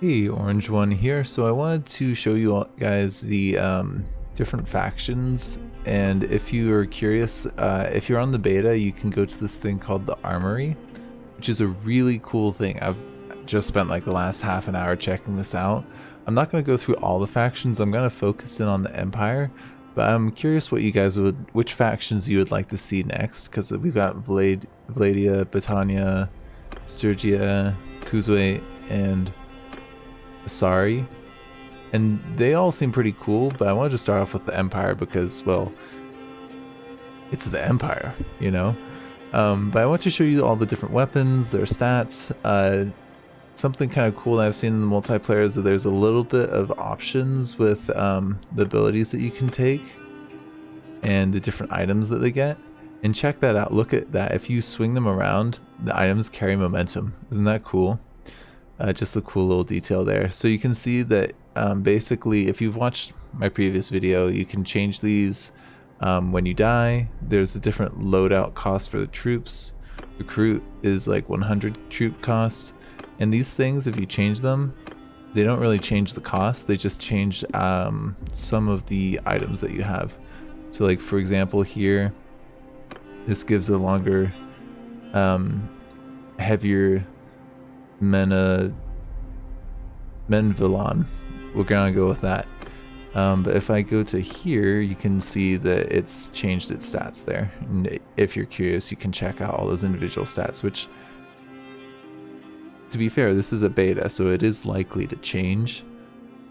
Hey, Orange One here. So I wanted to show you all guys the different factions, and if you are curious, if you're on the beta, you can go to this thing called the Armory, which is a really cool thing. I've just spent like the last half an hour checking this out. I'm not going to go through all the factions. I'm going to focus in on the Empire, but I'm curious what you guys which factions you would like to see next, because we've got Vladia, Battania, Sturgia, Kuzwe, and Asari, and they all seem pretty cool, but I wanted to start off with the Empire because, well, it's the Empire, you know? But I want to show you all the different weapons, their stats. Something kind of cool that I've seen in the multiplayer is that there's a little bit of options with the abilities that you can take and the different items that they get. And check that out, look at that. If you swing them around, the items carry momentum. Isn't that cool? Just a cool little detail there. So you can see that basically, if you've watched my previous video, you can change these when you die. There's a different loadout cost for the troops. Recruit is like 100 troop cost. And these things, if you change them, they don't really change the cost. They just change some of the items that you have. So like, for example, here, this gives a longer, heavier Menavlion. We're gonna go with that. But if I go to here, you can see that it's changed its stats there. And if you're curious, you can check out all those individual stats, which, to be fair, this is a beta, so it is likely to change.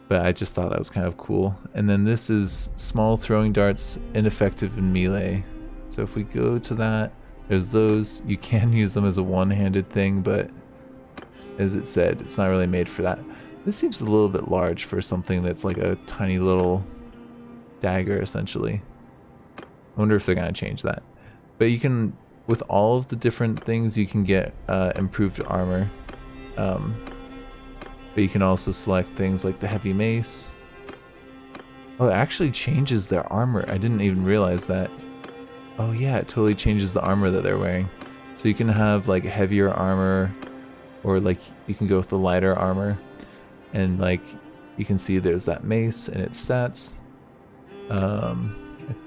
But I just thought that was kind of cool. And then this is small throwing darts, ineffective in melee. So if we go to that, there's those. You can use them as a one-handed thing, but as it said, it's not really made for that. This seems a little bit large for something that's like a tiny little dagger, essentially. I wonder if they're going to change that. But you can, with all of the different things, you can get improved armor. But you can also select things like the heavy mace. Oh, it actually changes their armor. I didn't even realize that. Oh yeah, it totally changes the armor that they're wearing. So you can have like heavier armor, or like you can go with the lighter armor, and like you can see there's that mace and its stats.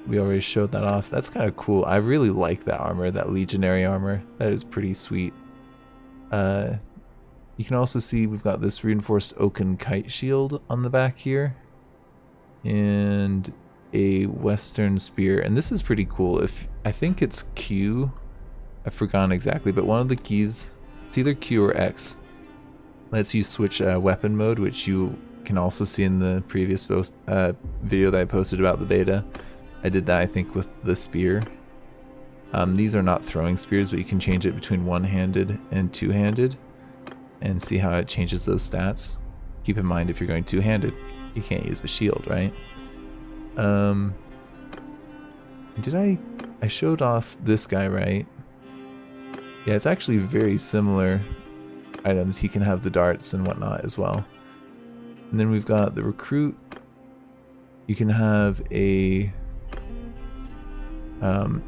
We already showed that off. That's kind of cool. I really like that armor, that legionary armor. That is pretty sweet. You can also see we've got this reinforced oaken kite shield on the back here, and a western spear. And this is pretty cool. If I think it's Q, I've forgotten exactly, but one of the keys, it's either Q or X, lets you switch weapon mode, which you can also see in the previous video that I posted about the beta. I did that, I think, with the spear. These are not throwing spears, but you can change it between one-handed and two-handed and see how it changes those stats. Keep in mind, if you're going two-handed, you can't use a shield, right? Did I showed off this guy, right? Yeah, it's actually very similar items. He can have the darts and whatnot as well. And then we've got the recruit. You can have a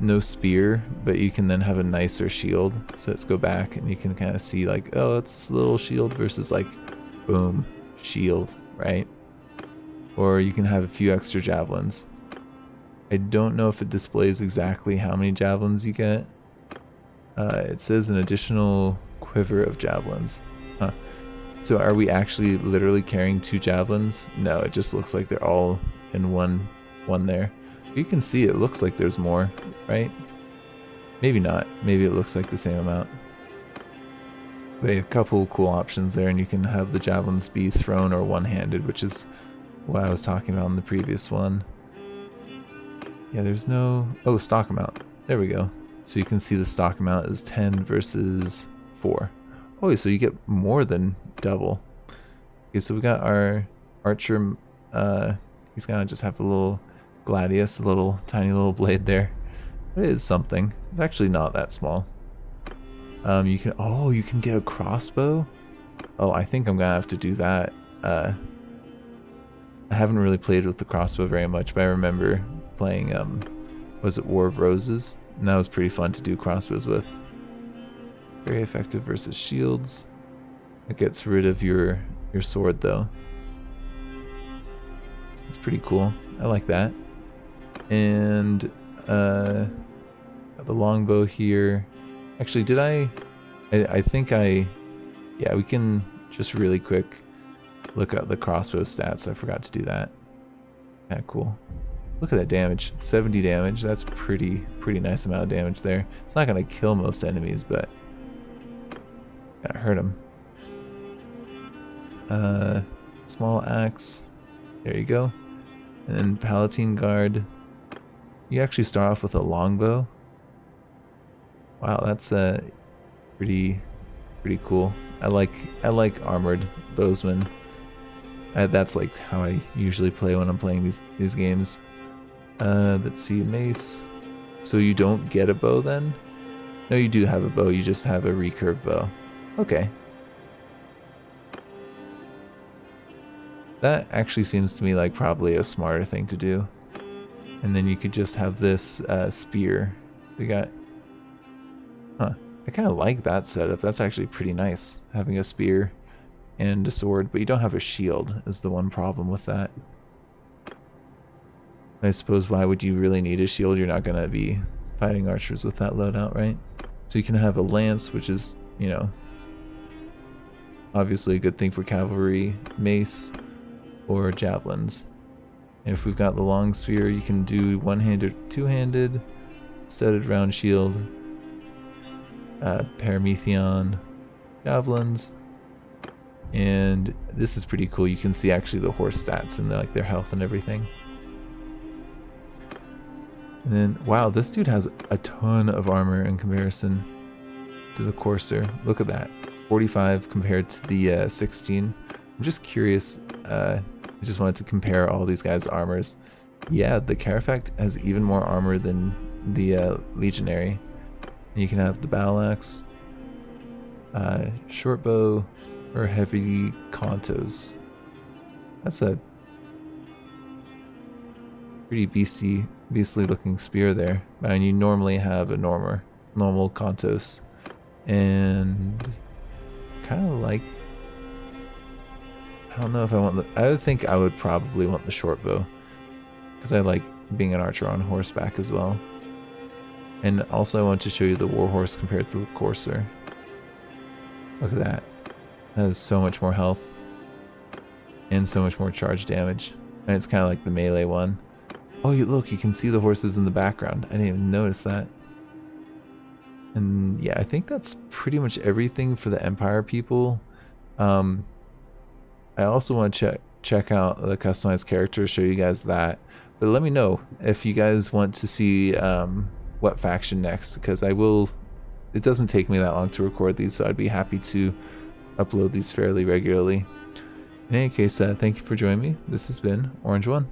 no spear, but you can then have a nicer shield. So let's go back and you can kind of see like, oh, it's this little shield versus like, boom, shield, right? Or you can have a few extra javelins. I don't know if it displays exactly how many javelins you get. It says an additional quiver of javelins. Huh. So are we actually literally carrying 2 javelins? No, it just looks like they're all in one there. You can see it looks like there's more, right? Maybe not. Maybe it looks like the same amount. They have a couple cool options there, and you can have the javelins be thrown or one-handed, which is what I was talking about in the previous one. Yeah, there's no... Oh, stock amount. There we go. So you can see the stock amount is 10 versus 4. Oh, so you get more than double. Okay, so we got our archer. He's gonna just have a little gladius, a little tiny little blade there. It is something. It's actually not that small. You can get a crossbow. Oh, I think I'm gonna have to do that. I haven't really played with the crossbow very much, but I remember playing was it War of Roses? And that was pretty fun to do crossbows with. Very effective versus shields. It gets rid of your your sword though. It's pretty cool. I like that. And the longbow here. Actually, did I think yeah, we can just really quick look at the crossbow stats. I forgot to do that. Yeah, cool. Look at that damage. 70 damage. That's pretty nice amount of damage there. It's not gonna kill most enemies, but gonna hurt them. Small axe. There you go. And then Paletine Guard. You actually start off with a longbow. Wow, that's pretty cool. I like armored bowsmen. That's like how I usually play when I'm playing these games. Let's see, mace. So you don't get a bow then? No, you do have a bow. You just have a recurve bow. Okay. That actually seems to me like probably a smarter thing to do. And then you could just have this spear. So we got... Huh. I kind of like that setup. That's actually pretty nice. Having a spear and a sword, but you don't have a shield is the one problem with that. I suppose why would you really need a shield? You're not going to be fighting archers with that loadout, right? So you can have a lance, which is, you know, obviously a good thing for cavalry, mace, or javelins. And if we've got the long spear, you can do one-handed or two-handed, studded round shield, Parametheon, javelins, and this is pretty cool. You can see actually the horse stats and like their health and everything. And then, wow, this dude has a ton of armor in comparison to the courser. Look at that, 45 compared to the 16. I'm just curious. I just wanted to compare all these guys' armors. Yeah, the cataphract has even more armor than the legionary. And you can have the battle axe, short bow, or heavy contos. That's a pretty beastly looking spear there. And you normally have a normal contos, and kind of like. I don't know if I want the. I would think I would probably want the short bow because I like being an archer on horseback as well. And also I want to show you the Warhorse compared to the Courser. Look at that. That has so much more health. And so much more charge damage. And it's kind of like the melee one. Oh, look, you can see the horses in the background. I didn't even notice that. And yeah, I think that's pretty much everything for the Empire people. I also want to check out the customized characters, show you guys that. But let me know if you guys want to see what faction next, because I will. It doesn't take me that long to record these, so I'd be happy to upload these fairly regularly. In any case, thank you for joining me. This has been Orange One.